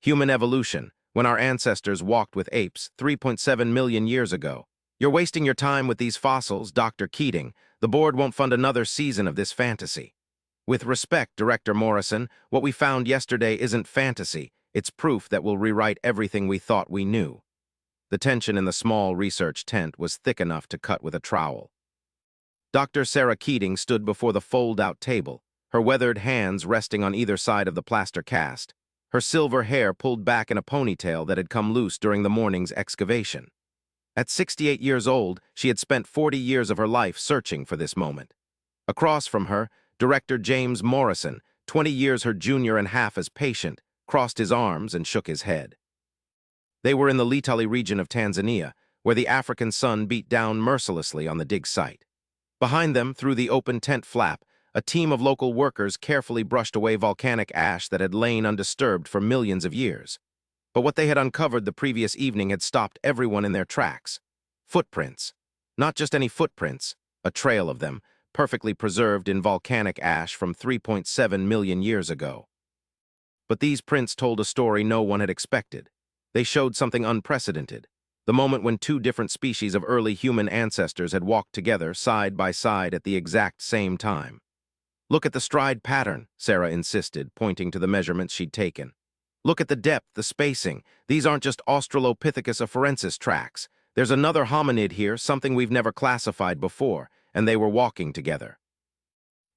Human evolution, when our ancestors walked with apes 3.7 million years ago. You're wasting your time with these fossils, Dr. Keating. The board won't fund another season of this fantasy. With respect, Director Morrison, what we found yesterday isn't fantasy. It's proof that will rewrite everything we thought we knew. The tension in the small research tent was thick enough to cut with a trowel. Dr. Sarah Keating stood before the fold-out table, her weathered hands resting on either side of the plaster cast, her silver hair pulled back in a ponytail that had come loose during the morning's excavation. At 68 years old, she had spent 40 years of her life searching for this moment. Across from her, Director James Morrison, 20 years her junior and half as patient, crossed his arms and shook his head. They were in the Laetoli region of Tanzania, where the African sun beat down mercilessly on the dig site. Behind them, through the open tent flap, a team of local workers carefully brushed away volcanic ash that had lain undisturbed for millions of years. But what they had uncovered the previous evening had stopped everyone in their tracks. Footprints. Not just any footprints, a trail of them, perfectly preserved in volcanic ash from 3.7 million years ago. But these prints told a story no one had expected. They showed something unprecedented. The moment when two different species of early human ancestors had walked together side by side at the exact same time. Look at the stride pattern, Sarah insisted, pointing to the measurements she'd taken. Look at the depth, the spacing. These aren't just Australopithecus afarensis tracks. There's another hominid here, something we've never classified before, and they were walking together.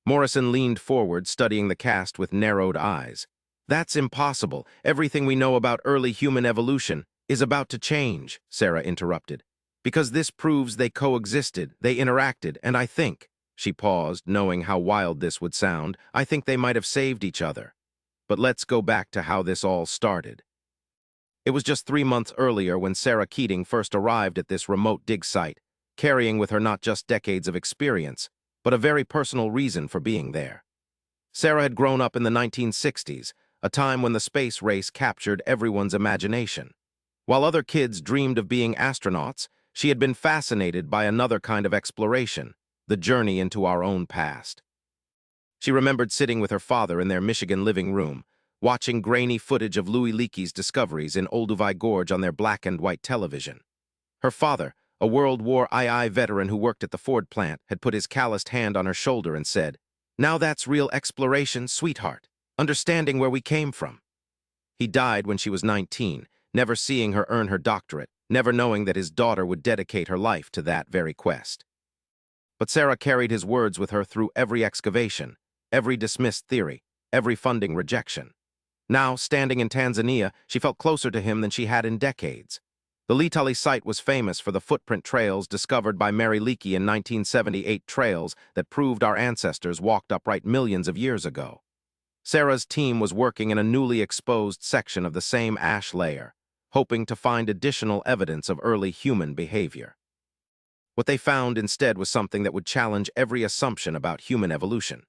Morrison leaned forward, studying the cast with narrowed eyes. That's impossible. Everything we know about early human evolution is about to change, Sarah interrupted. Because this proves they coexisted, they interacted, and I think, she paused, knowing how wild this would sound, I think they might have saved each other. But let's go back to how this all started. It was just 3 months earlier when Sarah Keating first arrived at this remote dig site, carrying with her not just decades of experience, but a very personal reason for being there. Sarah had grown up in the 1960s, a time when the space race captured everyone's imagination. While other kids dreamed of being astronauts, she had been fascinated by another kind of exploration, the journey into our own past. She remembered sitting with her father in their Michigan living room, watching grainy footage of Louis Leakey's discoveries in Olduvai Gorge on their black and white television. Her father, a World War II veteran who worked at the Ford plant, had put his calloused hand on her shoulder and said, "Now that's real exploration, sweetheart, understanding where we came from." He died when she was 19, never seeing her earn her doctorate, never knowing that his daughter would dedicate her life to that very quest. But Sarah carried his words with her through every excavation, every dismissed theory, every funding rejection. Now, standing in Tanzania, she felt closer to him than she had in decades. The Laetoli site was famous for the footprint trails discovered by Mary Leakey in 1978, trails that proved our ancestors walked upright millions of years ago. Sarah's team was working in a newly exposed section of the same ash layer, hoping to find additional evidence of early human behavior. What they found instead was something that would challenge every assumption about human evolution.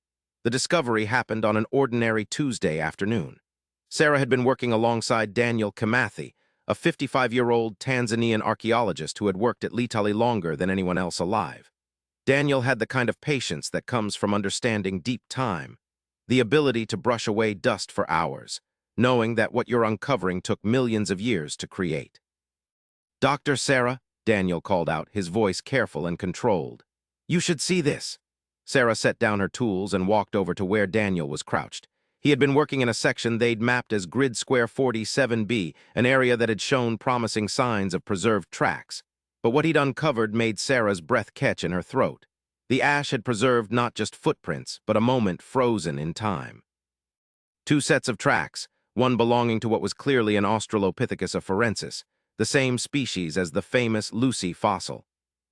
The discovery happened on an ordinary Tuesday afternoon. Sarah had been working alongside Daniel Kimathi, a 55-year-old Tanzanian archaeologist who had worked at Laetoli longer than anyone else alive. Daniel had the kind of patience that comes from understanding deep time, the ability to brush away dust for hours, knowing that what you're uncovering took millions of years to create. "Dr. Sarah," Daniel called out, his voice careful and controlled. "You should see this." Sarah set down her tools and walked over to where Daniel was crouched. He had been working in a section they'd mapped as Grid Square 47B, an area that had shown promising signs of preserved tracks. But what he'd uncovered made Sarah's breath catch in her throat. The ash had preserved not just footprints, but a moment frozen in time. Two sets of tracks, one belonging to what was clearly an Australopithecus afarensis, the same species as the famous Lucy fossil.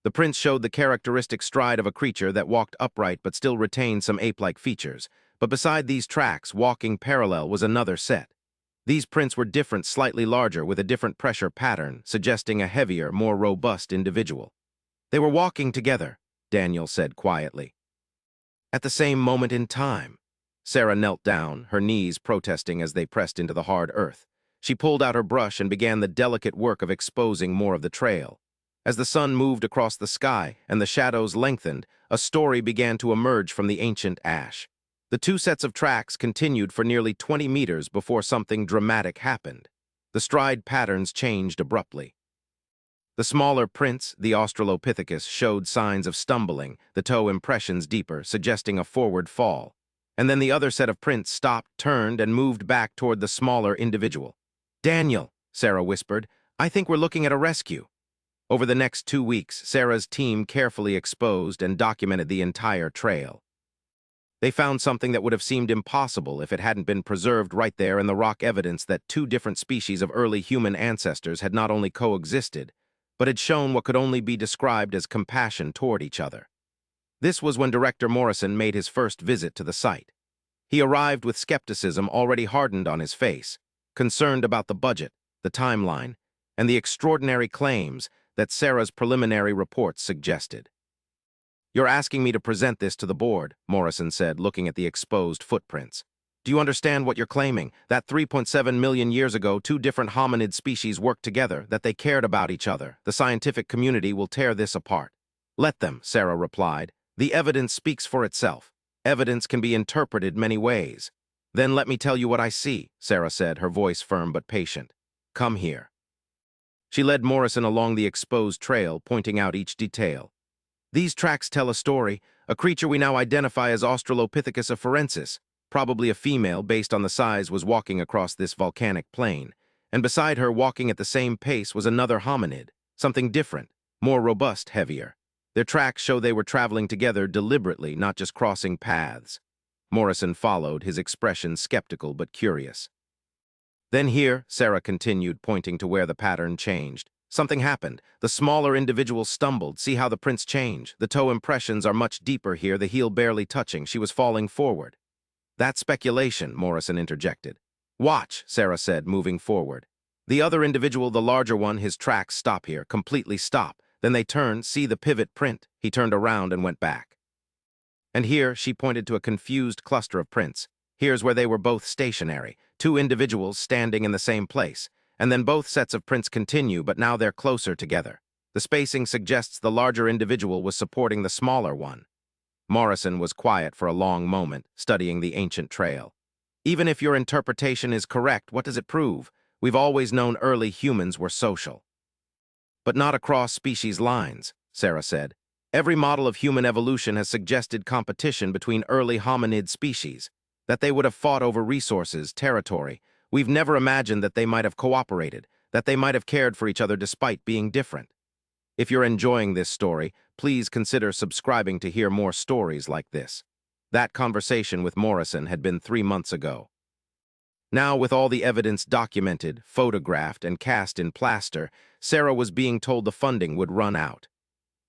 The prints showed the characteristic stride of a creature that walked upright but still retained some ape-like features. But beside these tracks, walking parallel, was another set. These prints were different, slightly larger, with a different pressure pattern, suggesting a heavier, more robust individual. "They were walking together," Daniel said quietly. "At the same moment in time." Sarah knelt down, her knees protesting as they pressed into the hard earth. She pulled out her brush and began the delicate work of exposing more of the trail. As the sun moved across the sky and the shadows lengthened, a story began to emerge from the ancient ash. The two sets of tracks continued for nearly 20 meters before something dramatic happened. The stride patterns changed abruptly. The smaller prints, the Australopithecus, showed signs of stumbling, the toe impressions deeper, suggesting a forward fall. And then the other set of prints stopped, turned, and moved back toward the smaller individual. "Daniel," Sarah whispered, "I think we're looking at a rescue." Over the next 2 weeks, Sarah's team carefully exposed and documented the entire trail. They found something that would have seemed impossible if it hadn't been preserved right there in the rock, evidence that two different species of early human ancestors had not only coexisted, but had shown what could only be described as compassion toward each other. This was when Director Morrison made his first visit to the site. He arrived with skepticism already hardened on his face, concerned about the budget, the timeline, and the extraordinary claims that Sarah's preliminary reports suggested. "You're asking me to present this to the board," Morrison said, looking at the exposed footprints. "Do you understand what you're claiming? That 3.7 million years ago, two different hominid species worked together, that they cared about each other. The scientific community will tear this apart." "Let them," Sarah replied. "The evidence speaks for itself. Evidence can be interpreted many ways." "Then let me tell you what I see," Sarah said, her voice firm but patient. "Come here." She led Morrison along the exposed trail, pointing out each detail. "These tracks tell a story. A creature we now identify as Australopithecus afarensis, probably a female based on the size, was walking across this volcanic plain. And beside her, walking at the same pace, was another hominid, something different, more robust, heavier. Their tracks show they were traveling together deliberately, not just crossing paths." Morrison followed, his expression skeptical but curious. "Then here," Sarah continued, pointing to where the pattern changed, "something happened. The smaller individual stumbled. See how the prints change? The toe impressions are much deeper here, the heel barely touching. She was falling forward." "That's speculation," Morrison interjected. "Watch," Sarah said, moving forward. "The other individual, the larger one, his tracks stop here, completely stop. Then they turn, see the pivot print." He turned around and went back. "And here," she pointed to a confused cluster of prints. "Here's where they were both stationary, two individuals standing in the same place. And then both sets of prints continue, but now they're closer together. The spacing suggests the larger individual was supporting the smaller one." Morrison was quiet for a long moment, studying the ancient trail. "Even if your interpretation is correct, what does it prove? We've always known early humans were social." "But not across species lines," Sarah said. "Every model of human evolution has suggested competition between early hominid species, that they would have fought over resources, territory. We've never imagined that they might have cooperated, that they might have cared for each other despite being different." If you're enjoying this story, please consider subscribing to hear more stories like this. That conversation with Morrison had been 3 months ago. Now, with all the evidence documented, photographed, and cast in plaster, Sarah was being told the funding would run out.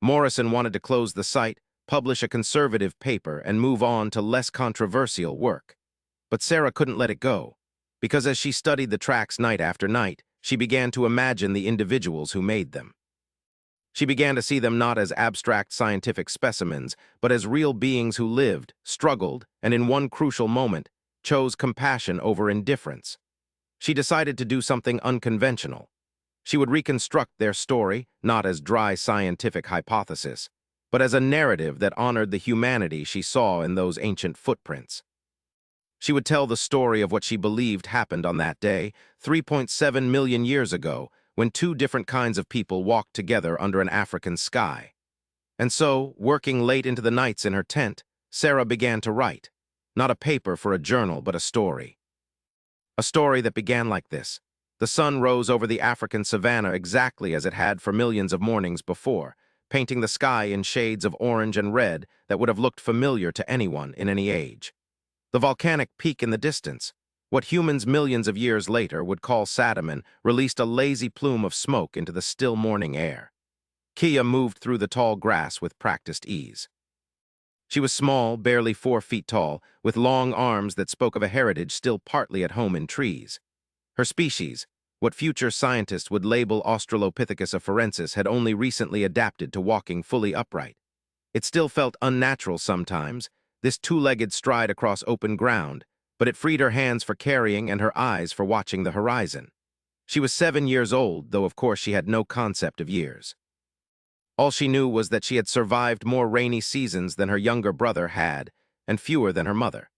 Morrison wanted to close the site, publish a conservative paper, and move on to less controversial work. But Sarah couldn't let it go, because as she studied the tracks night after night, she began to imagine the individuals who made them. She began to see them not as abstract scientific specimens, but as real beings who lived, struggled, and in one crucial moment, chose compassion over indifference. She decided to do something unconventional. She would reconstruct their story, not as dry scientific hypothesis, but as a narrative that honored the humanity she saw in those ancient footprints. She would tell the story of what she believed happened on that day, 3.7 million years ago, when two different kinds of people walked together under an African sky. And so, working late into the nights in her tent, Sarah began to write. Not a paper for a journal, but a story. A story that began like this. The sun rose over the African savanna exactly as it had for millions of mornings before, painting the sky in shades of orange and red that would have looked familiar to anyone in any age. The volcanic peak in the distance, what humans millions of years later would call Sadaman, released a lazy plume of smoke into the still morning air. Kia moved through the tall grass with practiced ease. She was small, barely 4 feet tall, with long arms that spoke of a heritage still partly at home in trees. Her species, what future scientists would label Australopithecus afarensis, had only recently adapted to walking fully upright. It still felt unnatural sometimes, this two-legged stride across open ground, but it freed her hands for carrying and her eyes for watching the horizon. She was 7 years old, though of course she had no concept of years. All she knew was that she had survived more rainy seasons than her younger brother had, and fewer than her mother.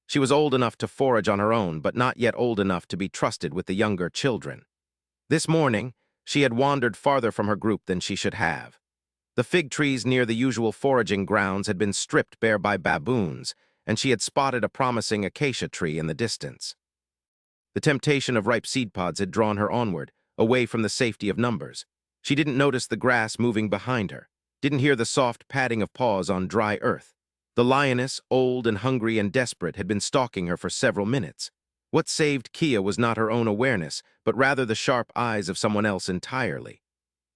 She was old enough to forage on her own, but not yet old enough to be trusted with the younger children. This morning, she had wandered farther from her group than she should have. The fig trees near the usual foraging grounds had been stripped bare by baboons, and she had spotted a promising acacia tree in the distance. The temptation of ripe seed pods had drawn her onward, away from the safety of numbers. She didn't notice the grass moving behind her, didn't hear the soft padding of paws on dry earth. The lioness, old and hungry and desperate, had been stalking her for several minutes. What saved Kia was not her own awareness, but rather the sharp eyes of someone else entirely.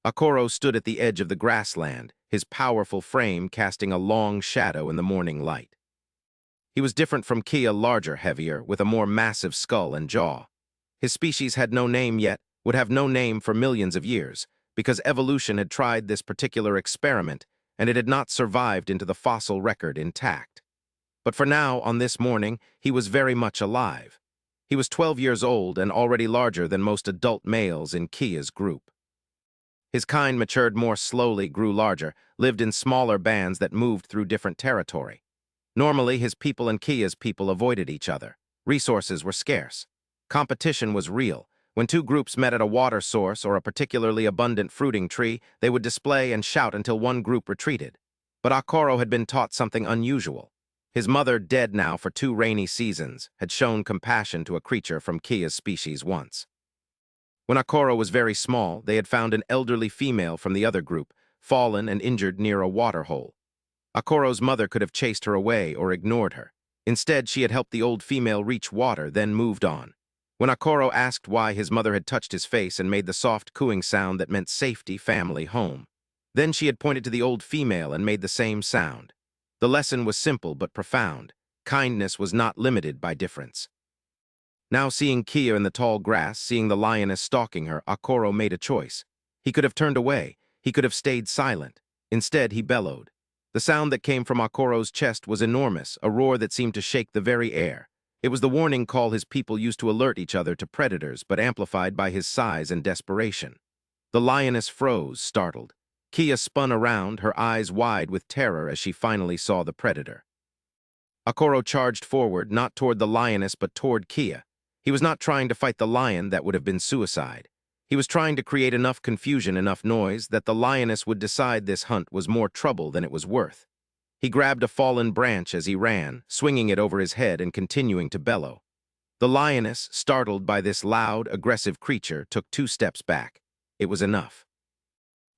Akoro stood at the edge of the grassland, his powerful frame casting a long shadow in the morning light. He was different from Kia, larger, heavier, with a more massive skull and jaw. His species had no name yet, would have no name for millions of years, because evolution had tried this particular experiment, and it had not survived into the fossil record intact. But for now, on this morning, he was very much alive. He was 12 years old and already larger than most adult males in Kia's group. His kind matured more slowly, grew larger, lived in smaller bands that moved through different territory. Normally, his people and Kia's people avoided each other. Resources were scarce. Competition was real. When two groups met at a water source or a particularly abundant fruiting tree, they would display and shout until one group retreated. But Akoro had been taught something unusual. His mother, dead now for 2 rainy seasons, had shown compassion to a creature from Kia's species once. When Akoro was very small, they had found an elderly female from the other group, fallen and injured near a water hole. Akoro's mother could have chased her away or ignored her. Instead, she had helped the old female reach water, then moved on. When Akoro asked why, his mother had touched his face and made the soft cooing sound that meant safety, family, home. Then she had pointed to the old female and made the same sound. The lesson was simple but profound. Kindness was not limited by difference. Now, seeing Kia in the tall grass, seeing the lioness stalking her, Akoro made a choice. He could have turned away. He could have stayed silent. Instead, he bellowed. The sound that came from Akoro's chest was enormous, a roar that seemed to shake the very air. It was the warning call his people used to alert each other to predators, but amplified by his size and desperation. The lioness froze, startled. Kia spun around, her eyes wide with terror as she finally saw the predator. Akoro charged forward, not toward the lioness but toward Kia. He was not trying to fight the lion, that would have been suicide. He was trying to create enough confusion, enough noise, that the lioness would decide this hunt was more trouble than it was worth. He grabbed a fallen branch as he ran, swinging it over his head and continuing to bellow. The lioness, startled by this loud, aggressive creature, took 2 steps back. It was enough.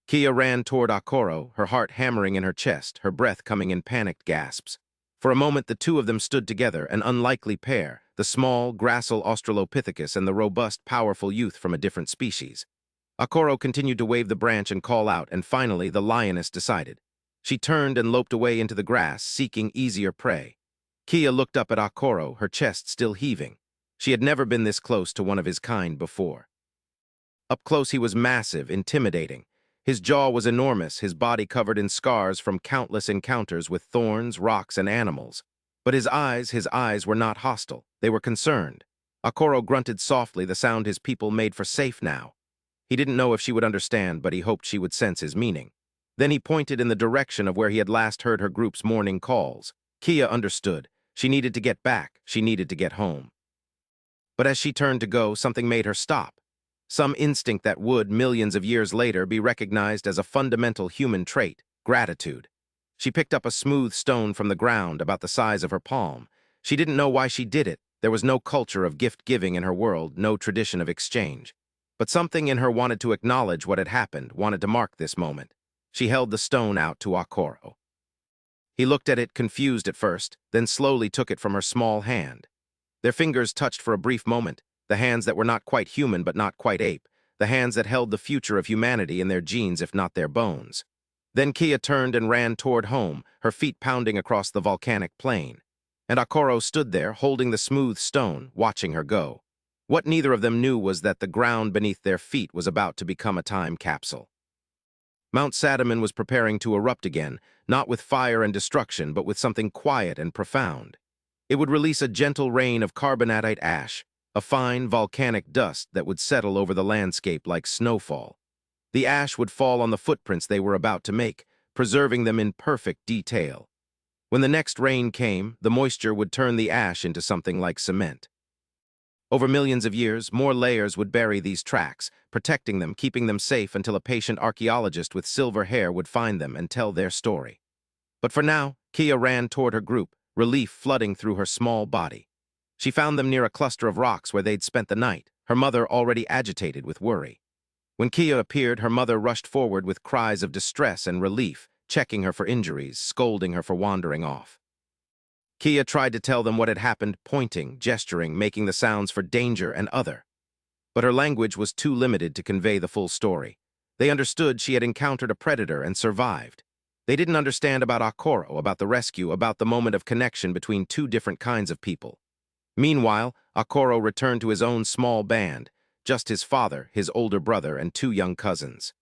Kia ran toward Akoro, her heart hammering in her chest, her breath coming in panicked gasps. For a moment, the two of them stood together, an unlikely pair, the small, gracile Australopithecus and the robust, powerful youth from a different species. Akoro continued to wave the branch and call out, and finally the lioness decided. She turned and loped away into the grass, seeking easier prey. Kia looked up at Akoro, her chest still heaving. She had never been this close to one of his kind before. Up close, he was massive, intimidating. His jaw was enormous, his body covered in scars from countless encounters with thorns, rocks, and animals. But his eyes were not hostile. They were concerned. Akoro grunted softly, the sound his people made for safe now. He didn't know if she would understand, but he hoped she would sense his meaning. Then he pointed in the direction of where he had last heard her group's morning calls. Kia understood. She needed to get back. She needed to get home. But as she turned to go, something made her stop. Some instinct that would, millions of years later, be recognized as a fundamental human trait, gratitude. She picked up a smooth stone from the ground about the size of her palm. She didn't know why she did it. There was no culture of gift-giving in her world, no tradition of exchange. But something in her wanted to acknowledge what had happened, wanted to mark this moment. She held the stone out to Akoro. He looked at it, confused at first, then slowly took it from her small hand. Their fingers touched for a brief moment, the hands that were not quite human but not quite ape, the hands that held the future of humanity in their genes if not their bones. Then Kia turned and ran toward home, her feet pounding across the volcanic plain. And Akoro stood there, holding the smooth stone, watching her go. What neither of them knew was that the ground beneath their feet was about to become a time capsule. Mount Sadaman was preparing to erupt again, not with fire and destruction, but with something quiet and profound. It would release a gentle rain of carbonatite ash, a fine volcanic dust that would settle over the landscape like snowfall. The ash would fall on the footprints they were about to make, preserving them in perfect detail. When the next rain came, the moisture would turn the ash into something like cement. Over millions of years, more layers would bury these tracks, protecting them, keeping them safe until a patient archaeologist with silver hair would find them and tell their story. But for now, Kia ran toward her group, relief flooding through her small body. She found them near a cluster of rocks where they'd spent the night, her mother already agitated with worry. When Kia appeared, her mother rushed forward with cries of distress and relief, checking her for injuries, scolding her for wandering off. Kia tried to tell them what had happened, pointing, gesturing, making the sounds for danger and other. But her language was too limited to convey the full story. They understood she had encountered a predator and survived. They didn't understand about Akoro, about the rescue, about the moment of connection between two different kinds of people. Meanwhile, Akoro returned to his own small band, just his father, his older brother, and two young cousins.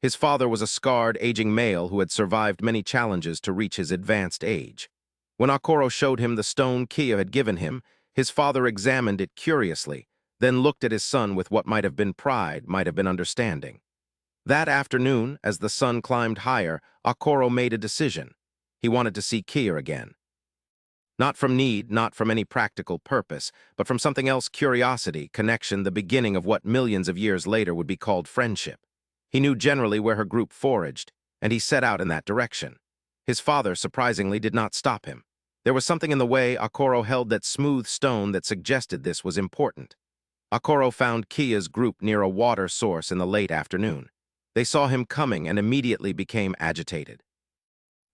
His father was a scarred, aging male who had survived many challenges to reach his advanced age. When Akoro showed him the stone Kia had given him, his father examined it curiously, then looked at his son with what might have been pride, might have been understanding. That afternoon, as the sun climbed higher, Akoro made a decision. He wanted to see Kia again. Not from need, not from any practical purpose, but from something else: curiosity, connection, the beginning of what millions of years later would be called friendship. He knew generally where her group foraged, and he set out in that direction. His father, surprisingly, did not stop him. There was something in the way Akoro held that smooth stone that suggested this was important. Akoro found Kia's group near a water source in the late afternoon. They saw him coming and immediately became agitated.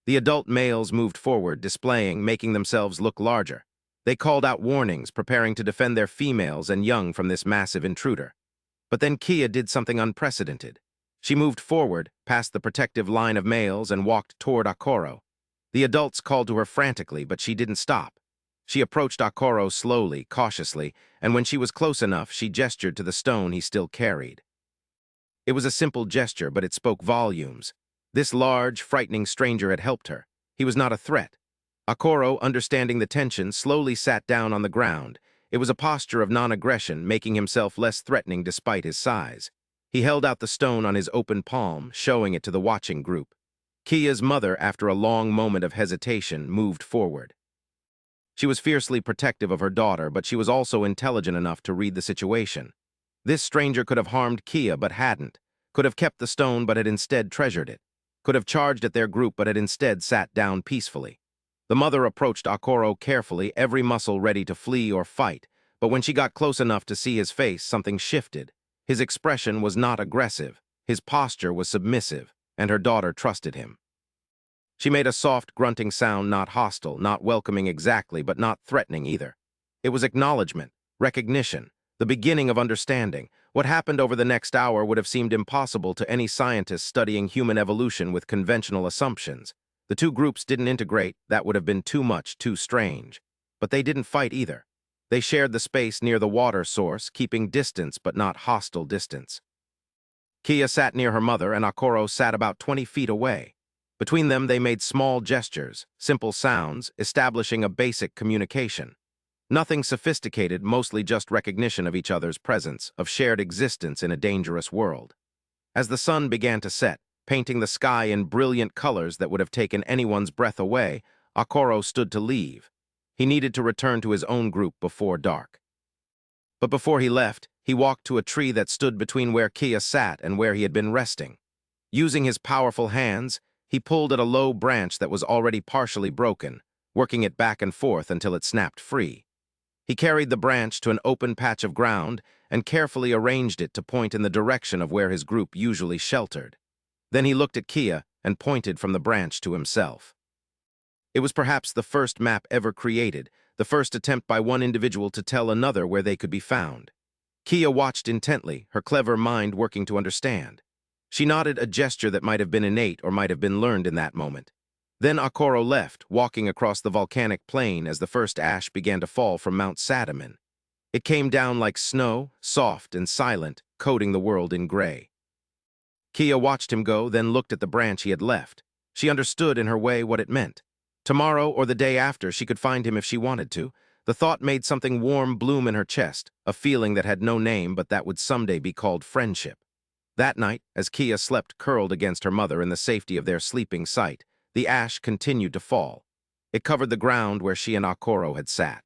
The adult males moved forward, displaying, making themselves look larger. They called out warnings, preparing to defend their females and young from this massive intruder. But then Kia did something unprecedented. She moved forward, past the protective line of males, and walked toward Akoro. The adults called to her frantically, but she didn't stop. She approached Akoro slowly, cautiously, and when she was close enough, she gestured to the stone he still carried. It was a simple gesture, but it spoke volumes. This large, frightening stranger had helped her. He was not a threat. Akoro, understanding the tension, slowly sat down on the ground. It was a posture of non-aggression, making himself less threatening despite his size. He held out the stone on his open palm, showing it to the watching group. Kia's mother, after a long moment of hesitation, moved forward. She was fiercely protective of her daughter, but she was also intelligent enough to read the situation. This stranger could have harmed Kia but hadn't, could have kept the stone but had instead treasured it, could have charged at their group but had instead sat down peacefully. The mother approached Akoro carefully, every muscle ready to flee or fight, but when she got close enough to see his face, something shifted. His expression was not aggressive, his posture was submissive, and her daughter trusted him. She made a soft, grunting sound, not hostile, not welcoming exactly, but not threatening either. It was acknowledgement, recognition, the beginning of understanding. What happened over the next hour would have seemed impossible to any scientist studying human evolution with conventional assumptions. The two groups didn't integrate, that would have been too much, too strange. But they didn't fight either. They shared the space near the water source, keeping distance but not hostile distance. Kia sat near her mother, and Akoro sat about 20 feet away. Between them, they made small gestures, simple sounds, establishing a basic communication. Nothing sophisticated, mostly just recognition of each other's presence, of shared existence in a dangerous world. As the sun began to set, painting the sky in brilliant colors that would have taken anyone's breath away, Akoro stood to leave. He needed to return to his own group before dark. But before he left, he walked to a tree that stood between where Kia sat and where he had been resting. Using his powerful hands, he pulled at a low branch that was already partially broken, working it back and forth until it snapped free. He carried the branch to an open patch of ground and carefully arranged it to point in the direction of where his group usually sheltered. Then he looked at Kia and pointed from the branch to himself. It was perhaps the first map ever created, the first attempt by one individual to tell another where they could be found. Kia watched intently, her clever mind working to understand. She nodded, a gesture that might have been innate or might have been learned in that moment. Then Akoro left, walking across the volcanic plain as the first ash began to fall from Mount Sadaman. It came down like snow, soft and silent, coating the world in gray. Kia watched him go, then looked at the branch he had left. She understood in her way what it meant. Tomorrow or the day after, she could find him if she wanted to. The thought made something warm bloom in her chest, a feeling that had no name but that would someday be called friendship. That night, as Kia slept curled against her mother in the safety of their sleeping site, the ash continued to fall. It covered the ground where she and Akoro had sat.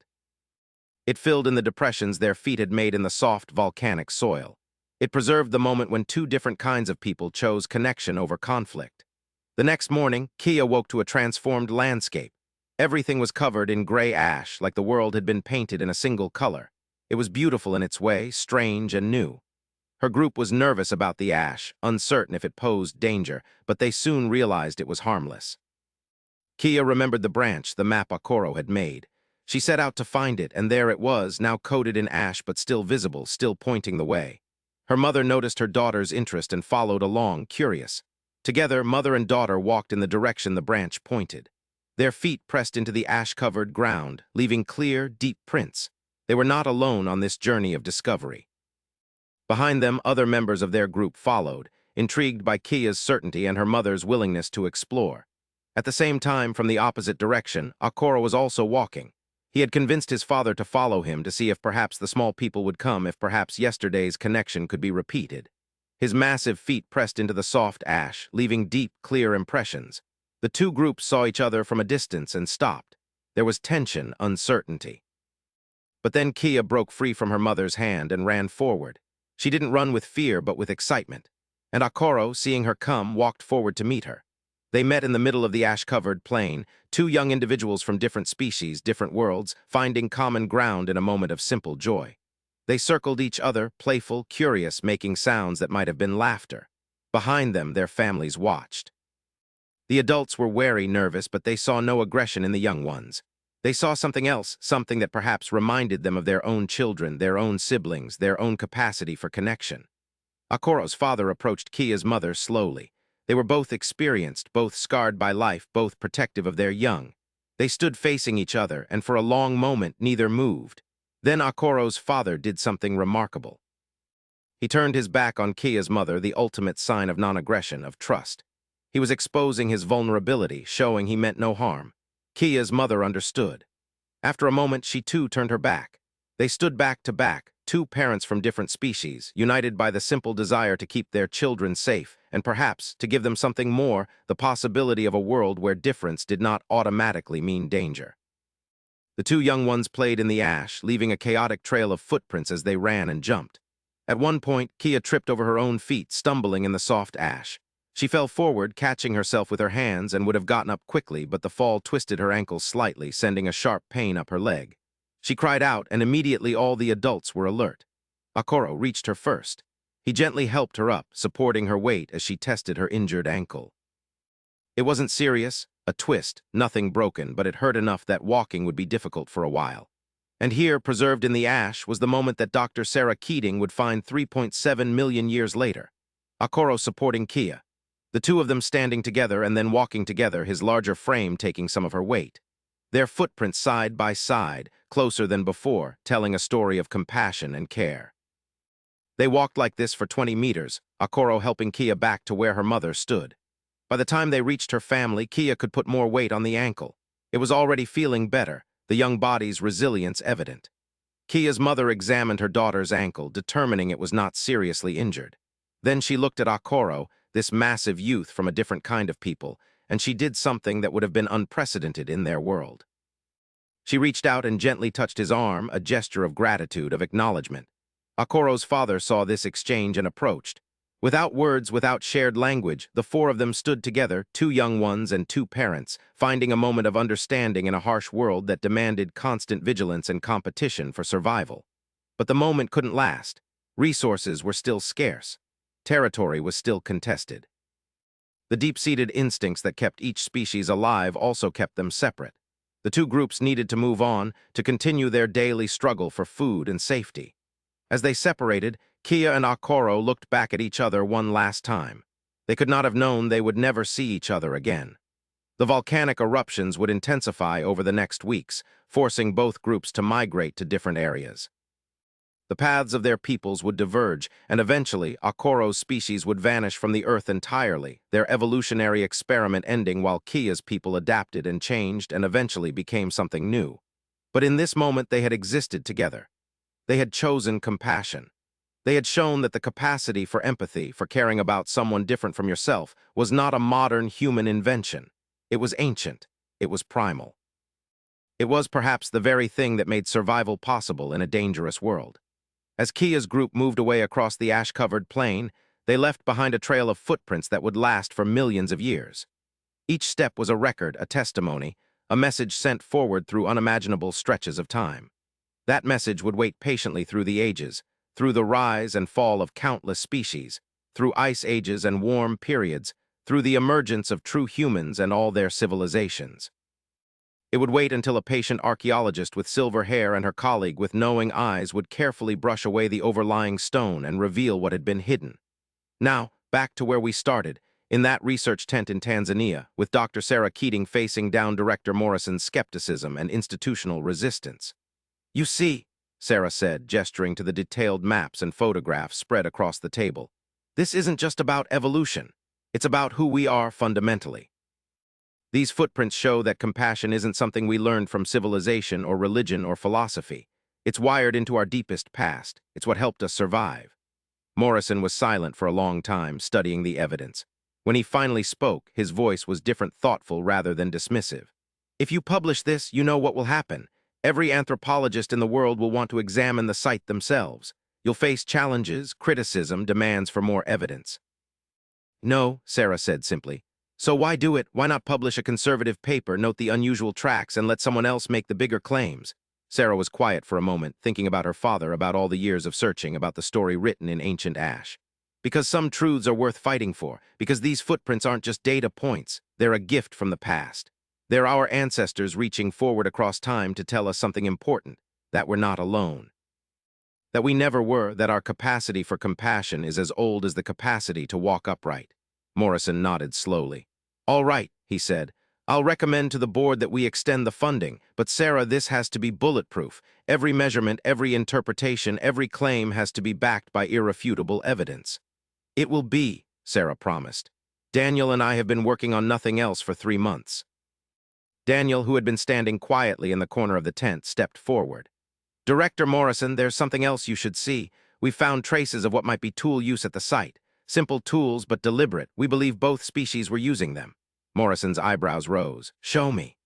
It filled in the depressions their feet had made in the soft, volcanic soil. It preserved the moment when two different kinds of people chose connection over conflict. The next morning, Kia woke to a transformed landscape. Everything was covered in gray ash, like the world had been painted in a single color. It was beautiful in its way, strange and new. Her group was nervous about the ash, uncertain if it posed danger, but they soon realized it was harmless. Kia remembered the branch the map Akoro had made. She set out to find it, and there it was, now coated in ash but still visible, still pointing the way. Her mother noticed her daughter's interest and followed along, curious. Together, mother and daughter walked in the direction the branch pointed. Their feet pressed into the ash-covered ground, leaving clear, deep prints. They were not alone on this journey of discovery. Behind them, other members of their group followed, intrigued by Kia's certainty and her mother's willingness to explore. At the same time, from the opposite direction, Akoro was also walking. He had convinced his father to follow him to see if perhaps the small people would come, if perhaps yesterday's connection could be repeated. His massive feet pressed into the soft ash, leaving deep, clear impressions. The two groups saw each other from a distance and stopped. There was tension, uncertainty. But then Kia broke free from her mother's hand and ran forward. She didn't run with fear, but with excitement. And Akoro, seeing her come, walked forward to meet her. They met in the middle of the ash-covered plain, two young individuals from different species, different worlds, finding common ground in a moment of simple joy. They circled each other, playful, curious, making sounds that might have been laughter. Behind them, their families watched. The adults were wary, nervous, but they saw no aggression in the young ones. They saw something else, something that perhaps reminded them of their own children, their own siblings, their own capacity for connection. Akoro's father approached Kia's mother slowly. They were both experienced, both scarred by life, both protective of their young. They stood facing each other, and for a long moment neither moved. Then Akoro's father did something remarkable. He turned his back on Kia's mother, the ultimate sign of non-aggression, of trust. He was exposing his vulnerability, showing he meant no harm. Kia's mother understood. After a moment, she too turned her back. They stood back to back, two parents from different species, united by the simple desire to keep their children safe, and perhaps, to give them something more, the possibility of a world where difference did not automatically mean danger. The two young ones played in the ash, leaving a chaotic trail of footprints as they ran and jumped. At one point, Kia tripped over her own feet, stumbling in the soft ash. She fell forward, catching herself with her hands, and would have gotten up quickly, but the fall twisted her ankle slightly, sending a sharp pain up her leg. She cried out, and immediately all the adults were alert. Akoro reached her first. He gently helped her up, supporting her weight as she tested her injured ankle. It wasn't serious, a twist, nothing broken, but it hurt enough that walking would be difficult for a while. And here, preserved in the ash, was the moment that Dr. Sarah Keating would find 3.7 million years later. Akoro supporting Kia. The two of them standing together and then walking together, his larger frame taking some of her weight. Their footprints side by side, closer than before, telling a story of compassion and care. They walked like this for 20 meters, Akoro helping Kia back to where her mother stood. By the time they reached her family, Kia could put more weight on the ankle. It was already feeling better, the young body's resilience evident. Kia's mother examined her daughter's ankle, determining it was not seriously injured. Then she looked at Akoro, this massive youth from a different kind of people, and she did something that would have been unprecedented in their world. She reached out and gently touched his arm, a gesture of gratitude, of acknowledgement. Akoro's father saw this exchange and approached. Without words, without shared language, the four of them stood together, two young ones and two parents, finding a moment of understanding in a harsh world that demanded constant vigilance and competition for survival. But the moment couldn't last. Resources were still scarce. Territory was still contested. The deep-seated instincts that kept each species alive also kept them separate. The two groups needed to move on, to continue their daily struggle for food and safety. As they separated, Kia and Akoro looked back at each other one last time. They could not have known they would never see each other again. The volcanic eruptions would intensify over the next weeks, forcing both groups to migrate to different areas. The paths of their peoples would diverge, and eventually Akoro's species would vanish from the Earth entirely, their evolutionary experiment ending while Kia's people adapted and changed and eventually became something new. But in this moment they had existed together. They had chosen compassion. They had shown that the capacity for empathy, for caring about someone different from yourself, was not a modern human invention. It was ancient. It was primal. It was perhaps the very thing that made survival possible in a dangerous world. As Kia's group moved away across the ash-covered plain, they left behind a trail of footprints that would last for millions of years. Each step was a record, a testimony, a message sent forward through unimaginable stretches of time. That message would wait patiently through the ages, through the rise and fall of countless species, through ice ages and warm periods, through the emergence of true humans and all their civilizations. It would wait until a patient archaeologist with silver hair and her colleague with knowing eyes would carefully brush away the overlying stone and reveal what had been hidden. Now, back to where we started, in that research tent in Tanzania, with Dr. Sarah Keating facing down Director Morrison's skepticism and institutional resistance. "You see," Sarah said, gesturing to the detailed maps and photographs spread across the table, "this isn't just about evolution. It's about who we are fundamentally. These footprints show that compassion isn't something we learned from civilization or religion or philosophy. It's wired into our deepest past. It's what helped us survive." Morrison was silent for a long time, studying the evidence. When he finally spoke, his voice was different, thoughtful rather than dismissive. "If you publish this, you know what will happen. Every anthropologist in the world will want to examine the site themselves. You'll face challenges, criticism, demands for more evidence." "No," Sarah said simply. "So why do it? Why not publish a conservative paper, note the unusual tracks, and let someone else make the bigger claims?" Sarah was quiet for a moment, thinking about her father, about all the years of searching, about the story written in ancient ash. Because some truths are worth fighting for, because these footprints aren't just data points, they're a gift from the past. They're our ancestors reaching forward across time to tell us something important, that we're not alone. That we never were, that our capacity for compassion is as old as the capacity to walk upright. Morrison nodded slowly. "All right," he said. "I'll recommend to the board that we extend the funding, but Sarah, this has to be bulletproof. Every measurement, every interpretation, every claim has to be backed by irrefutable evidence." "It will be," Sarah promised. "Daniel and I have been working on nothing else for 3 months." Daniel, who had been standing quietly in the corner of the tent, stepped forward. "Director Morrison, there's something else you should see. We've found traces of what might be tool use at the site. Simple tools, but deliberate. We believe both species were using them." Morrison's eyebrows rose. "Show me."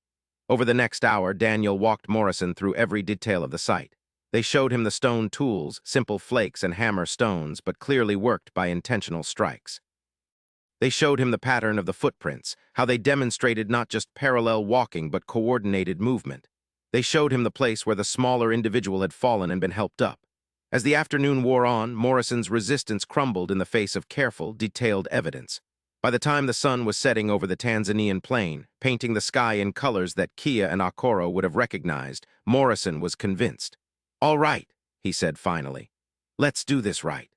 Over the next hour, Daniel walked Morrison through every detail of the site. They showed him the stone tools, simple flakes and hammer stones, but clearly worked by intentional strikes. They showed him the pattern of the footprints, how they demonstrated not just parallel walking but coordinated movement. They showed him the place where the smaller individual had fallen and been helped up. As the afternoon wore on, Morrison's resistance crumbled in the face of careful, detailed evidence. By the time the sun was setting over the Tanzanian plain, painting the sky in colors that Kia and Akoro would have recognized, Morrison was convinced. "All right," he said finally. "Let's do this right.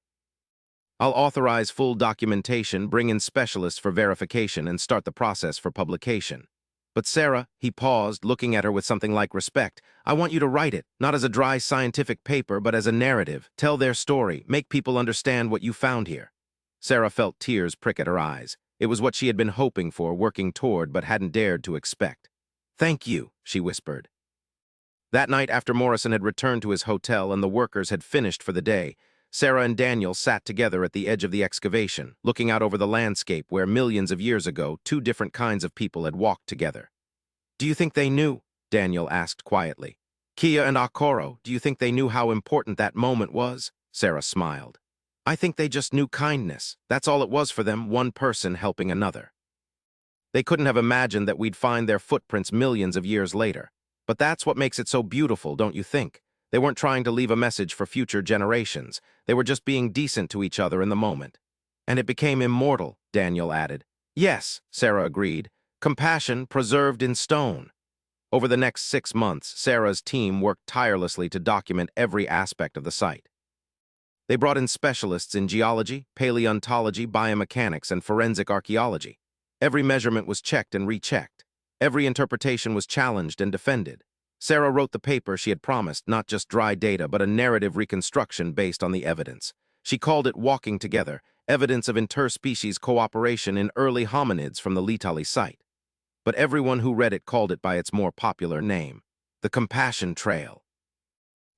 I'll authorize full documentation, bring in specialists for verification, and start the process for publication. But Sarah," he paused, looking at her with something like respect, "I want you to write it, not as a dry scientific paper, but as a narrative. Tell their story, make people understand what you found here." Sarah felt tears prick at her eyes. It was what she had been hoping for, working toward, but hadn't dared to expect. "Thank you," she whispered. That night, after Morrison had returned to his hotel and the workers had finished for the day, Sarah and Daniel sat together at the edge of the excavation, looking out over the landscape where millions of years ago 2 different kinds of people had walked together. "Do you think they knew?" Daniel asked quietly. "Kia and Akoro, do you think they knew how important that moment was?" Sarah smiled. "I think they just knew kindness. That's all it was for them, one person helping another. They couldn't have imagined that we'd find their footprints millions of years later. But that's what makes it so beautiful, don't you think? They weren't trying to leave a message for future generations. They were just being decent to each other in the moment. And it became immortal," Daniel added. "Yes," Sarah agreed. "Compassion preserved in stone." Over the next 6 months, Sarah's team worked tirelessly to document every aspect of the site. They brought in specialists in geology, paleontology, biomechanics, and forensic archaeology. Every measurement was checked and rechecked. Every interpretation was challenged and defended. Sarah wrote the paper she had promised, not just dry data, but a narrative reconstruction based on the evidence. She called it Walking Together, evidence of interspecies cooperation in early hominids from the Laetoli site. But everyone who read it called it by its more popular name, the Compassion Trail.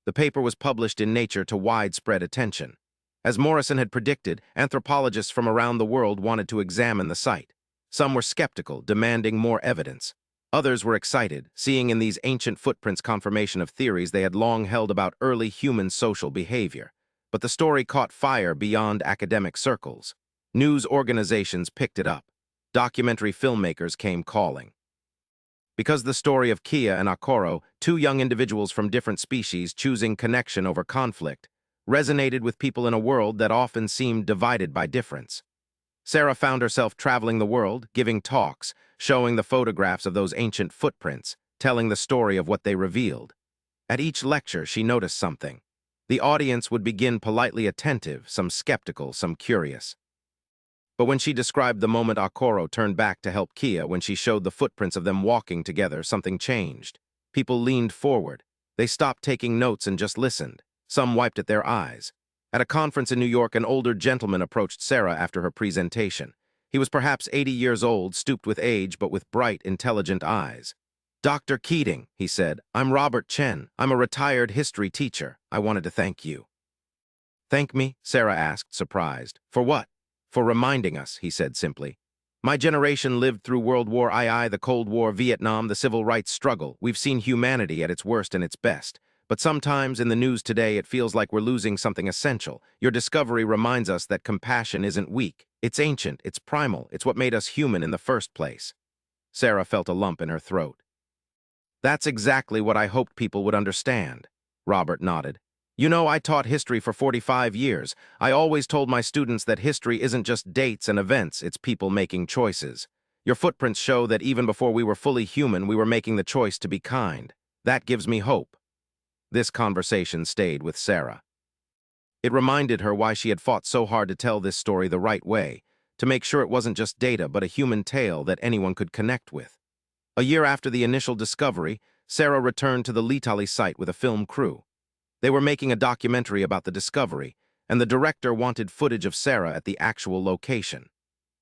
The paper was published in Nature to widespread attention. As Morrison had predicted, anthropologists from around the world wanted to examine the site. Some were skeptical, demanding more evidence. Others were excited, seeing in these ancient footprints confirmation of theories they had long held about early human social behavior. But the story caught fire beyond academic circles. News organizations picked it up. Documentary filmmakers came calling. Because the story of Kia and Akoro, two young individuals from different species choosing connection over conflict, resonated with people in a world that often seemed divided by difference. Sarah found herself traveling the world, giving talks, showing the photographs of those ancient footprints, telling the story of what they revealed. At each lecture, she noticed something. The audience would begin politely attentive, some skeptical, some curious. But when she described the moment Akoro turned back to help Kia, when she showed the footprints of them walking together, something changed. People leaned forward. They stopped taking notes and just listened. Some wiped at their eyes. At a conference in New York, an older gentleman approached Sarah after her presentation. He was perhaps 80 years old, stooped with age, but with bright, intelligent eyes. "Dr. Keating," he said, "I'm Robert Chen. I'm a retired history teacher. I wanted to thank you." "Thank me?" Sarah asked, surprised. "For what?" "For reminding us," he said simply. "My generation lived through World War II, the Cold War, Vietnam, the civil rights struggle. We've seen humanity at its worst and its best. But sometimes in the news today it feels like we're losing something essential. Your discovery reminds us that compassion isn't weak. It's ancient, it's primal, it's what made us human in the first place." Sarah felt a lump in her throat. "That's exactly what I hoped people would understand." Robert nodded. "You know, I taught history for 45 years. I always told my students that history isn't just dates and events, it's people making choices. Your footprints show that even before we were fully human, we were making the choice to be kind. That gives me hope." This conversation stayed with Sarah. It reminded her why she had fought so hard to tell this story the right way, to make sure it wasn't just data but a human tale that anyone could connect with. A year after the initial discovery, Sarah returned to the Laetoli site with a film crew. They were making a documentary about the discovery, and the director wanted footage of Sarah at the actual location.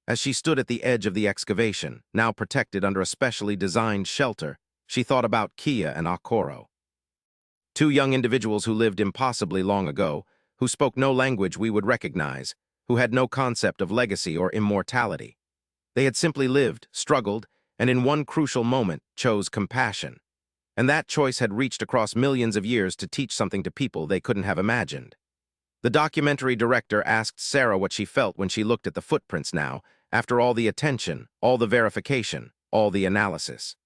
As she stood at the edge of the excavation, now protected under a specially designed shelter, she thought about Kia and Akoro. Two young individuals who lived impossibly long ago, who spoke no language we would recognize, who had no concept of legacy or immortality. They had simply lived, struggled, and in one crucial moment chose compassion. And that choice had reached across millions of years to teach something to people they couldn't have imagined. The documentary director asked Sarah what she felt when she looked at the footprints now, after all the attention, all the verification, all the analysis.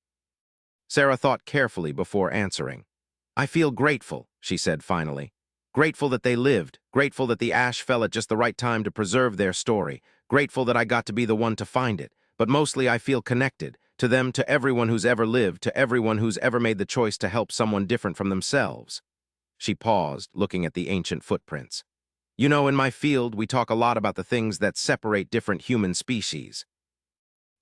Sarah thought carefully before answering. "I feel grateful," she said finally. "Grateful that they lived, grateful that the ash fell at just the right time to preserve their story, grateful that I got to be the one to find it, but mostly I feel connected, to them, to everyone who's ever lived, to everyone who's ever made the choice to help someone different from themselves." She paused, looking at the ancient footprints. "You know, in my field, we talk a lot about the things that separate different human species.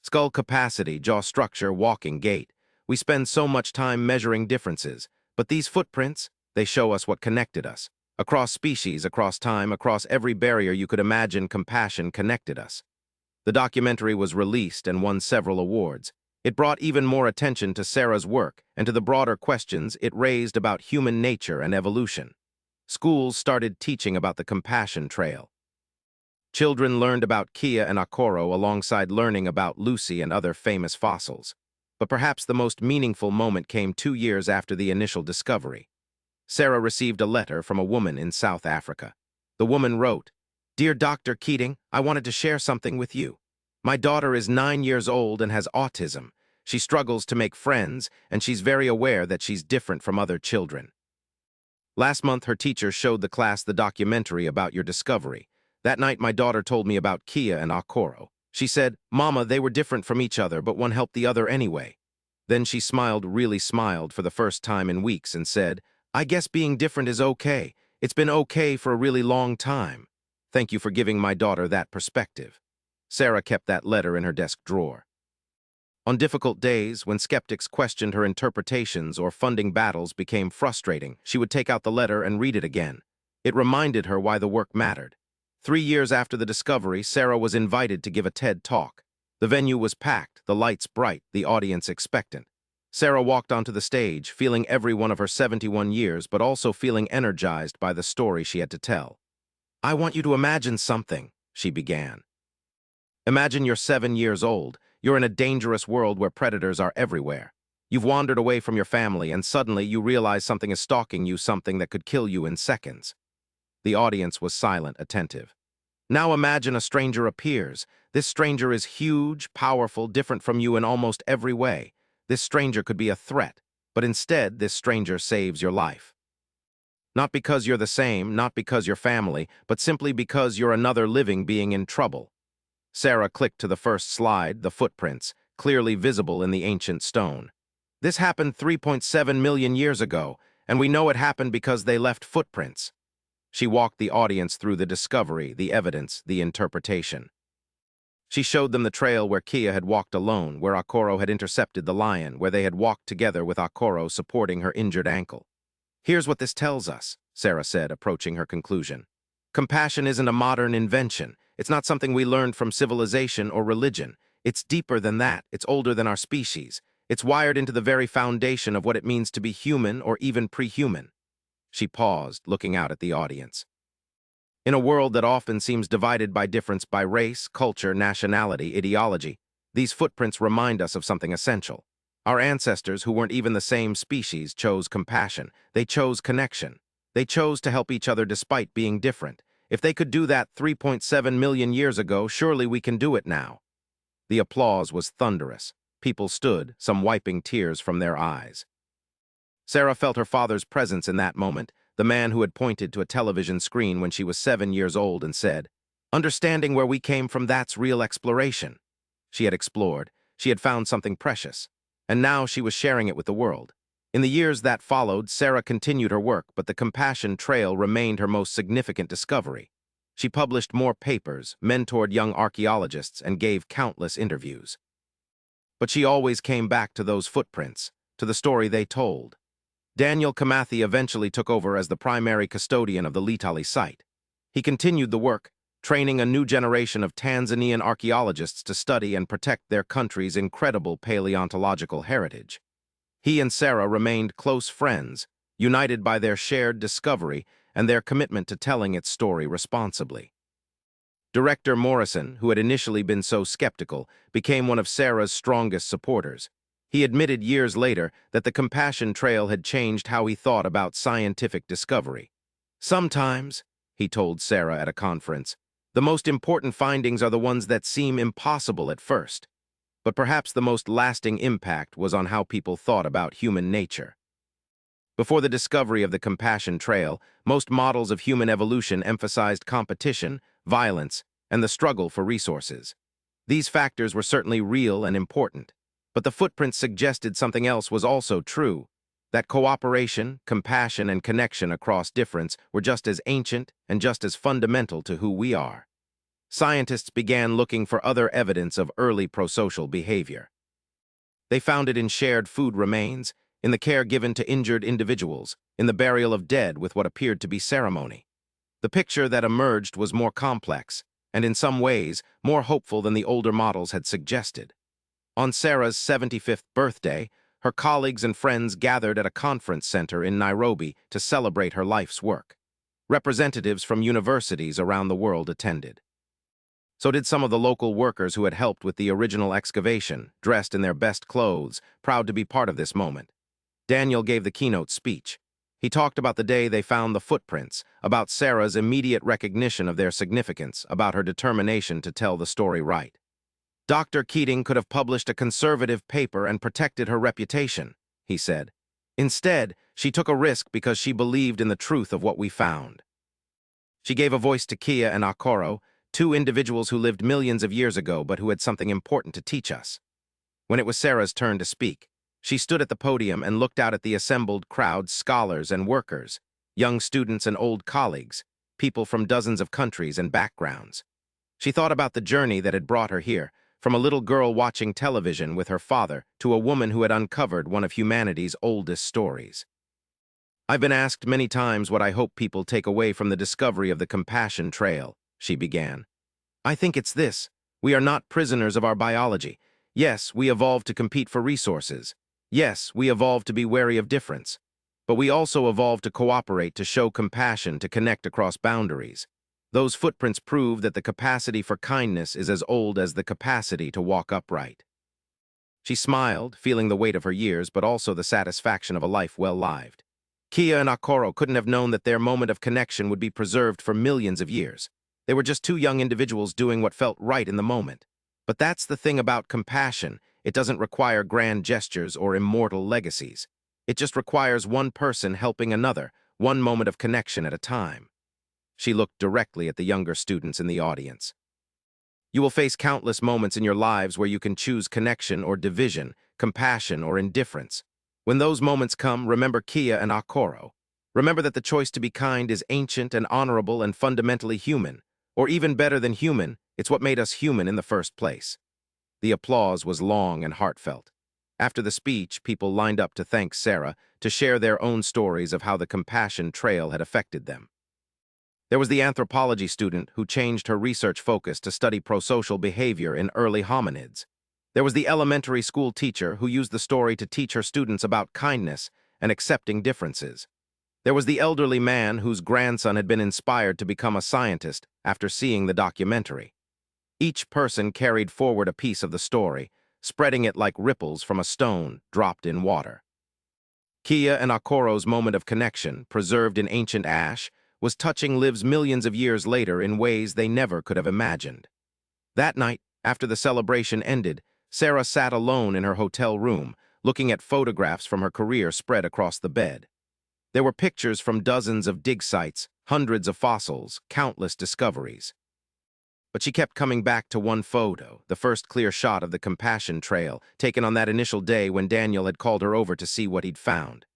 Skull capacity, jaw structure, walking gait. We spend so much time measuring differences. But these footprints, they show us what connected us. Across species, across time, across every barrier you could imagine, compassion connected us." The documentary was released and won several awards. It brought even more attention to Sarah's work and to the broader questions it raised about human nature and evolution. Schools started teaching about the compassion trail. Children learned about Kia and Akoro alongside learning about Lucy and other famous fossils. But perhaps the most meaningful moment came 2 years after the initial discovery. Sarah received a letter from a woman in South Africa. The woman wrote, "Dear Dr. Keating, I wanted to share something with you. My daughter is 9 years old and has autism. She struggles to make friends, and she's very aware that she's different from other children. Last month, her teacher showed the class the documentary about your discovery. That night, my daughter told me about Kia and Akoro. She said, 'Mama, they were different from each other, but one helped the other anyway.' Then she smiled, really smiled for the first time in weeks and said, 'I guess being different is okay. It's been okay for a really long time. Thank you for giving my daughter that perspective.'" Sarah kept that letter in her desk drawer. On difficult days, when skeptics questioned her interpretations or funding battles became frustrating, she would take out the letter and read it again. It reminded her why the work mattered. 3 years after the discovery, Sarah was invited to give a TED Talk. The venue was packed, the lights bright, the audience expectant. Sarah walked onto the stage, feeling every one of her 71 years, but also feeling energized by the story she had to tell. "I want you to imagine something," she began. "Imagine you're 7 years old. You're in a dangerous world where predators are everywhere. You've wandered away from your family, and suddenly you realize something is stalking you, something that could kill you in seconds. The audience was silent, attentive. Now imagine a stranger appears. This stranger is huge, powerful, different from you in almost every way. This stranger could be a threat, but instead this stranger saves your life. Not because you're the same, not because you're family, but simply because you're another living being in trouble. Sarah clicked to the first slide, the footprints, clearly visible in the ancient stone. This happened 3.7 million years ago, and we know it happened because they left footprints. She walked the audience through the discovery, the evidence, the interpretation. She showed them the trail where Kia had walked alone, where Akoro had intercepted the lion, where they had walked together with Akoro supporting her injured ankle. Here's what this tells us, Sarah said, approaching her conclusion. Compassion isn't a modern invention. It's not something we learned from civilization or religion. It's deeper than that. It's older than our species. It's wired into the very foundation of what it means to be human or even pre-human. She paused, looking out at the audience. In a world that often seems divided by difference by race, culture, nationality, ideology, these footprints remind us of something essential. Our ancestors, who weren't even the same species, chose compassion. They chose connection. They chose to help each other despite being different. If they could do that 3.7 million years ago, surely we can do it now. The applause was thunderous. People stood, some wiping tears from their eyes. Sarah felt her father's presence in that moment, the man who had pointed to a television screen when she was 7 years old and said, "Understanding where we came from, that's real exploration." She had explored. She had found something precious. And now she was sharing it with the world. In the years that followed, Sarah continued her work, but the compassion trail remained her most significant discovery. She published more papers, mentored young archaeologists, and gave countless interviews. But she always came back to those footprints, to the story they told. Daniel Kamathi eventually took over as the primary custodian of the Laetoli site. He continued the work, training a new generation of Tanzanian archaeologists to study and protect their country's incredible paleontological heritage. He and Sarah remained close friends, united by their shared discovery and their commitment to telling its story responsibly. Director Morrison, who had initially been so skeptical, became one of Sarah's strongest supporters. He admitted years later that the compassion trail had changed how he thought about scientific discovery. "Sometimes," he told Sarah at a conference, "the most important findings are the ones that seem impossible at first." But perhaps the most lasting impact was on how people thought about human nature. Before the discovery of the compassion trail, most models of human evolution emphasized competition, violence, and the struggle for resources. These factors were certainly real and important, but the footprints suggested something else was also true, that cooperation, compassion, and connection across difference were just as ancient and just as fundamental to who we are. Scientists began looking for other evidence of early prosocial behavior. They found it in shared food remains, in the care given to injured individuals, in the burial of dead with what appeared to be ceremony. The picture that emerged was more complex, and in some ways, more hopeful than the older models had suggested. On Sarah's 75th birthday, her colleagues and friends gathered at a conference center in Nairobi to celebrate her life's work. Representatives from universities around the world attended. So did some of the local workers who had helped with the original excavation, dressed in their best clothes, proud to be part of this moment. Daniel gave the keynote speech. He talked about the day they found the footprints, about Sarah's immediate recognition of their significance, about her determination to tell the story right. "Dr. Keating could have published a conservative paper and protected her reputation," he said. "Instead, she took a risk because she believed in the truth of what we found." She gave a voice to Kia and Akoro, two individuals who lived millions of years ago but who had something important to teach us. When it was Sarah's turn to speak, she stood at the podium and looked out at the assembled crowd, scholars and workers, young students and old colleagues, people from dozens of countries and backgrounds. She thought about the journey that had brought her here, from a little girl watching television with her father to a woman who had uncovered one of humanity's oldest stories. "I've been asked many times what I hope people take away from the discovery of the compassion trail," she began. "I think it's this: we are not prisoners of our biology. Yes, we evolved to compete for resources. Yes, we evolved to be wary of difference. But we also evolved to cooperate, to show compassion, to connect across boundaries. Those footprints prove that the capacity for kindness is as old as the capacity to walk upright." She smiled, feeling the weight of her years, but also the satisfaction of a life well-lived. Kia and Akoro couldn't have known that their moment of connection would be preserved for millions of years. They were just two young individuals doing what felt right in the moment. But that's the thing about compassion. It doesn't require grand gestures or immortal legacies. It just requires one person helping another, one moment of connection at a time. She looked directly at the younger students in the audience. You will face countless moments in your lives where you can choose connection or division, compassion or indifference. When those moments come, remember Kia and Akoro. Remember that the choice to be kind is ancient and honorable and fundamentally human. Or even better than human, it's what made us human in the first place. The applause was long and heartfelt. After the speech, people lined up to thank Sarah, to share their own stories of how the compassion trail had affected them. There was the anthropology student who changed her research focus to study prosocial behavior in early hominids. There was the elementary school teacher who used the story to teach her students about kindness and accepting differences. There was the elderly man whose grandson had been inspired to become a scientist after seeing the documentary. Each person carried forward a piece of the story, spreading it like ripples from a stone dropped in water. Kia and Akoro's moment of connection, preserved in ancient ash, was touching lives millions of years later in ways they never could have imagined. That night, after the celebration ended, Sarah sat alone in her hotel room, looking at photographs from her career spread across the bed. There were pictures from dozens of dig sites, hundreds of fossils, countless discoveries. But she kept coming back to one photo, the first clear shot of the compassion trail, taken on that initial day when Daniel had called her over to see what he'd found.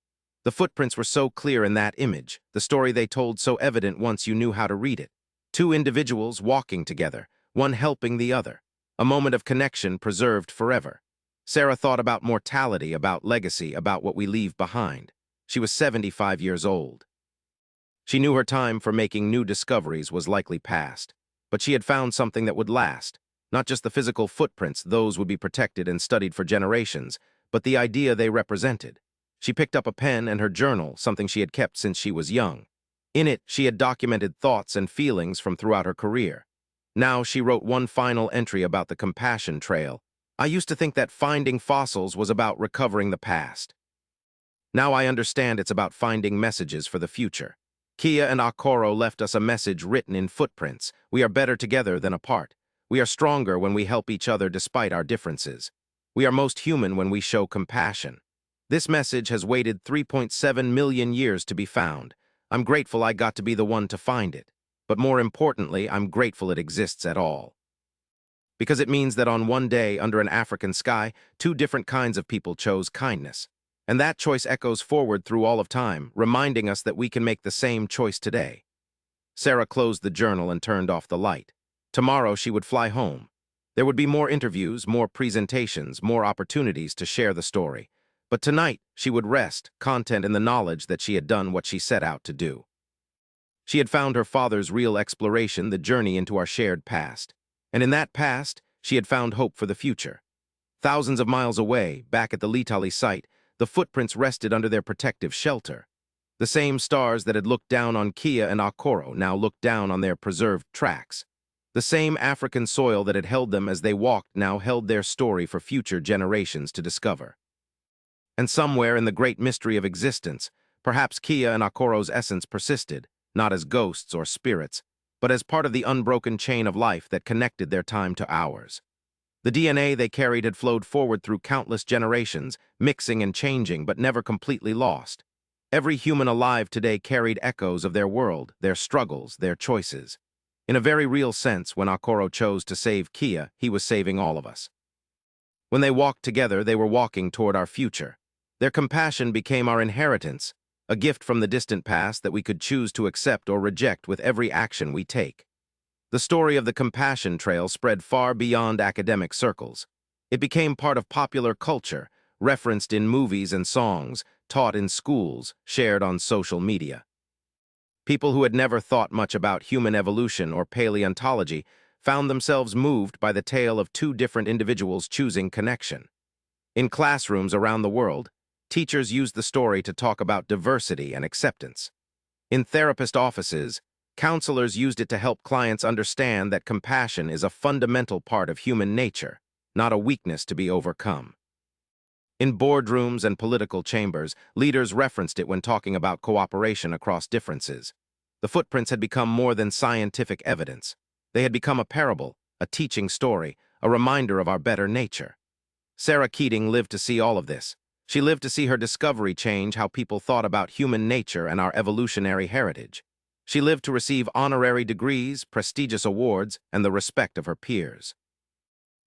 The footprints were so clear in that image, the story they told so evident once you knew how to read it. Two individuals walking together, one helping the other. A moment of connection preserved forever. Sarah thought about mortality, about legacy, about what we leave behind. She was 75 years old. She knew her time for making new discoveries was likely past, but she had found something that would last. Not just the physical footprints, those would be protected and studied for generations, but the idea they represented. She picked up a pen and her journal, something she had kept since she was young. In it, she had documented thoughts and feelings from throughout her career. Now she wrote one final entry about the compassion trail. I used to think that finding fossils was about recovering the past. Now I understand it's about finding messages for the future. Kia and Akoro left us a message written in footprints. We are better together than apart. We are stronger when we help each other despite our differences. We are most human when we show compassion. This message has waited 3.7 million years to be found. I'm grateful I got to be the one to find it. But more importantly, I'm grateful it exists at all. Because it means that on one day under an African sky, two different kinds of people chose kindness. And that choice echoes forward through all of time, reminding us that we can make the same choice today. Sarah closed the journal and turned off the light. Tomorrow she would fly home. There would be more interviews, more presentations, more opportunities to share the story. But tonight she would rest, content in the knowledge that she had done what she set out to do. She had found her father's real exploration, the journey into our shared past. And in that past, she had found hope for the future. Thousands of miles away, back at the Laetoli site, the footprints rested under their protective shelter. The same stars that had looked down on Kia and Akoro now looked down on their preserved tracks. The same African soil that had held them as they walked now held their story for future generations to discover. And somewhere in the great mystery of existence, perhaps Kia and Akoro's essence persisted, not as ghosts or spirits, but as part of the unbroken chain of life that connected their time to ours. The DNA they carried had flowed forward through countless generations, mixing and changing, but never completely lost. Every human alive today carried echoes of their world, their struggles, their choices. In a very real sense, when Akoro chose to save Kia, he was saving all of us. When they walked together, they were walking toward our future. Their compassion became our inheritance, a gift from the distant past that we could choose to accept or reject with every action we take. The story of the compassion trail spread far beyond academic circles. It became part of popular culture, referenced in movies and songs, taught in schools, shared on social media. People who had never thought much about human evolution or paleontology found themselves moved by the tale of two different individuals choosing connection. In classrooms around the world, teachers used the story to talk about diversity and acceptance. In therapist offices, counselors used it to help clients understand that compassion is a fundamental part of human nature, not a weakness to be overcome. In boardrooms and political chambers, leaders referenced it when talking about cooperation across differences. The footprints had become more than scientific evidence. They had become a parable, a teaching story, a reminder of our better nature. Sarah Keating lived to see all of this. She lived to see her discovery change how people thought about human nature and our evolutionary heritage. She lived to receive honorary degrees, prestigious awards, and the respect of her peers.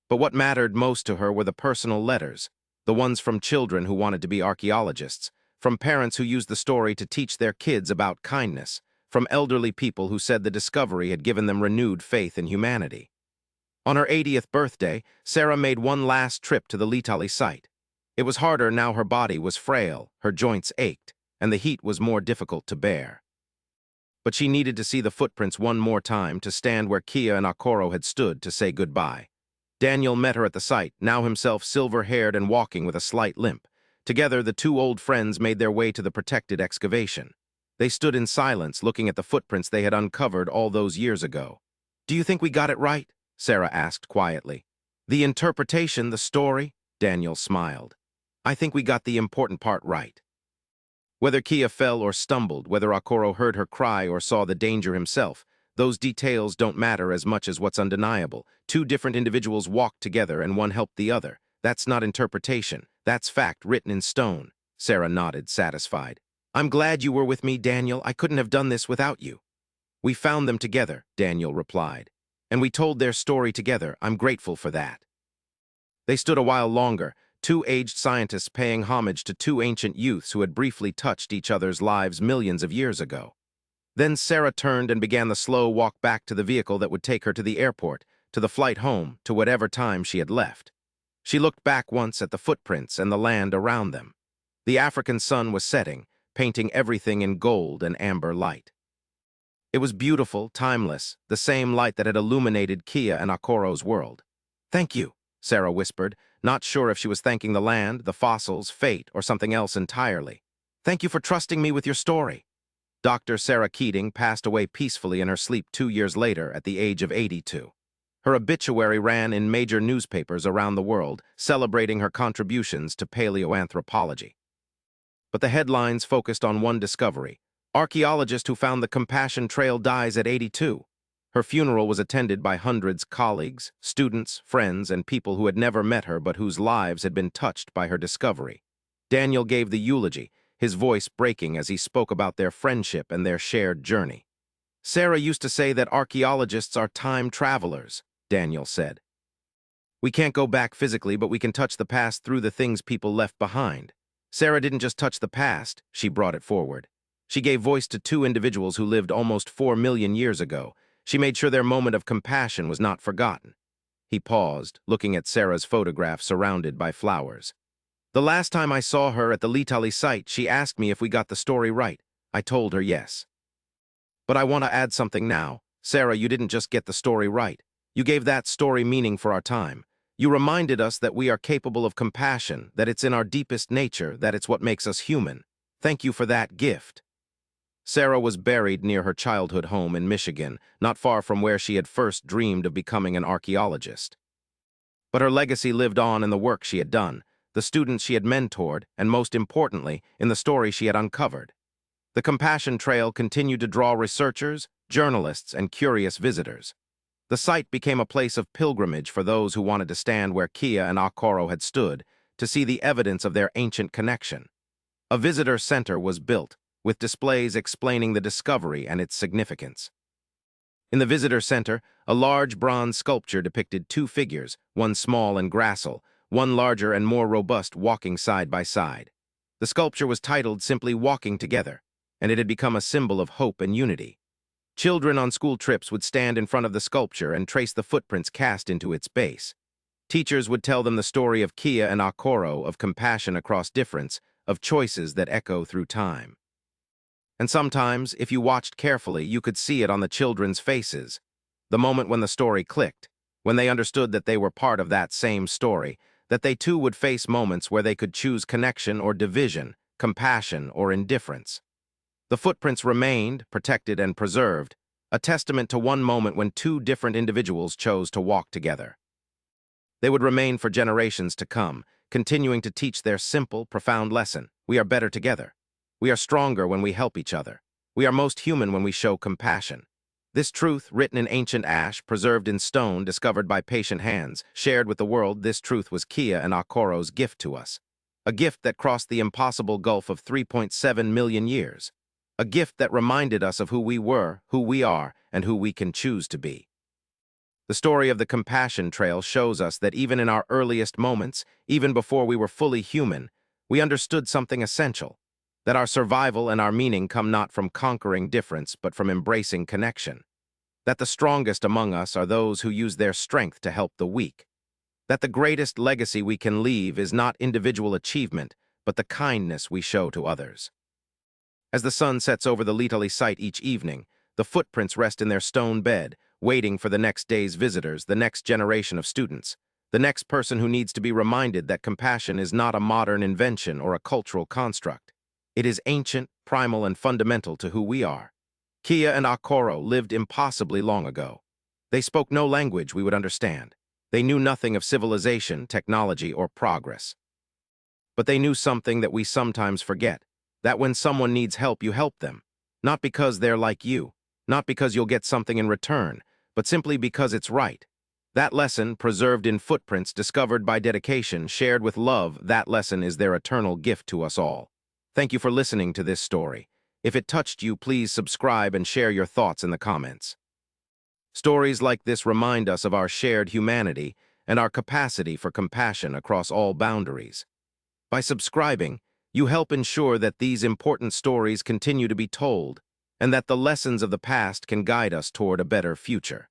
But what mattered most to her were the personal letters, the ones from children who wanted to be archaeologists, from parents who used the story to teach their kids about kindness, from elderly people who said the discovery had given them renewed faith in humanity. On her 80th birthday, Sarah made one last trip to the Laetoli site. It was harder now her body was frail, her joints ached, and the heat was more difficult to bear. But she needed to see the footprints one more time to stand where Kia and Akoro had stood to say goodbye. Daniel met her at the site, now himself silver-haired and walking with a slight limp. Together, the two old friends made their way to the protected excavation. They stood in silence, looking at the footprints they had uncovered all those years ago. "Do you think we got it right?" Sarah asked quietly. "The interpretation, the story?" Daniel smiled. "I think we got the important part right." Whether Kia fell or stumbled, whether Akoro heard her cry or saw the danger himself, those details don't matter as much as what's undeniable. Two different individuals walked together and one helped the other. That's not interpretation. That's fact written in stone. Sarah nodded, satisfied. "I'm glad you were with me, Daniel. I couldn't have done this without you." "We found them together," Daniel replied. "And we told their story together. I'm grateful for that." They stood a while longer, two aged scientists paying homage to two ancient youths who had briefly touched each other's lives millions of years ago. Then Sarah turned and began the slow walk back to the vehicle that would take her to the airport, to the flight home, to whatever time she had left. She looked back once at the footprints and the land around them. The African sun was setting, painting everything in gold and amber light. It was beautiful, timeless, the same light that had illuminated Kia and Akoro's world. "Thank you," Sarah whispered, not sure if she was thanking the land, the fossils, fate, or something else entirely. "Thank you for trusting me with your story." Dr. Sarah Keating passed away peacefully in her sleep 2 years later at the age of 82. Her obituary ran in major newspapers around the world, celebrating her contributions to paleoanthropology. But the headlines focused on one discovery: archaeologist who found the Compassion Trail dies at 82. Her funeral was attended by hundreds of colleagues, students, friends, and people who had never met her but whose lives had been touched by her discovery. Daniel gave the eulogy, his voice breaking as he spoke about their friendship and their shared journey. "Sarah used to say that archaeologists are time travelers," Daniel said. "We can't go back physically, but we can touch the past through the things people left behind." Sarah didn't just touch the past, she brought it forward. She gave voice to two individuals who lived almost 4 million years ago. She made sure their moment of compassion was not forgotten. He paused, looking at Sarah's photograph surrounded by flowers. "The last time I saw her at the Laetoli site, she asked me if we got the story right. I told her yes. But I want to add something now. Sarah, you didn't just get the story right. You gave that story meaning for our time. You reminded us that we are capable of compassion, that it's in our deepest nature, that it's what makes us human. Thank you for that gift." Sarah was buried near her childhood home in Michigan, not far from where she had first dreamed of becoming an archaeologist. But her legacy lived on in the work she had done, the students she had mentored, and most importantly, in the story she had uncovered. The Compassion Trail continued to draw researchers, journalists, and curious visitors. The site became a place of pilgrimage for those who wanted to stand where Kia and Akoro had stood, to see the evidence of their ancient connection. A visitor center was built, with displays explaining the discovery and its significance. In the visitor center, a large bronze sculpture depicted two figures, one small and gracile, one larger and more robust, walking side by side. The sculpture was titled simply "Walking Together," and it had become a symbol of hope and unity. Children on school trips would stand in front of the sculpture and trace the footprints cast into its base. Teachers would tell them the story of Kia and Akoro, of compassion across difference, of choices that echo through time. And sometimes, if you watched carefully, you could see it on the children's faces. The moment when the story clicked, when they understood that they were part of that same story, that they too would face moments where they could choose connection or division, compassion or indifference. The footprints remained, protected and preserved, a testament to one moment when two different individuals chose to walk together. They would remain for generations to come, continuing to teach their simple, profound lesson. We are better together. We are stronger when we help each other. We are most human when we show compassion. This truth, written in ancient ash, preserved in stone, discovered by patient hands, shared with the world, this truth was Kia and Akoro's gift to us. A gift that crossed the impossible gulf of 3.7 million years. A gift that reminded us of who we were, who we are, and who we can choose to be. The story of the Compassion Trail shows us that even in our earliest moments, even before we were fully human, we understood something essential, that our survival and our meaning come not from conquering difference, but from embracing connection. That the strongest among us are those who use their strength to help the weak. That the greatest legacy we can leave is not individual achievement, but the kindness we show to others. As the sun sets over the Laetoli site each evening, the footprints rest in their stone bed, waiting for the next day's visitors, the next generation of students, the next person who needs to be reminded that compassion is not a modern invention or a cultural construct. It is ancient, primal, and fundamental to who we are. Kia and Akoro lived impossibly long ago. They spoke no language we would understand. They knew nothing of civilization, technology, or progress. But they knew something that we sometimes forget, that when someone needs help, you help them. Not because they're like you, not because you'll get something in return, but simply because it's right. That lesson, preserved in footprints, discovered by dedication, shared with love, that lesson is their eternal gift to us all. Thank you for listening to this story. If it touched you, please subscribe and share your thoughts in the comments. Stories like this remind us of our shared humanity and our capacity for compassion across all boundaries. By subscribing, you help ensure that these important stories continue to be told and that the lessons of the past can guide us toward a better future.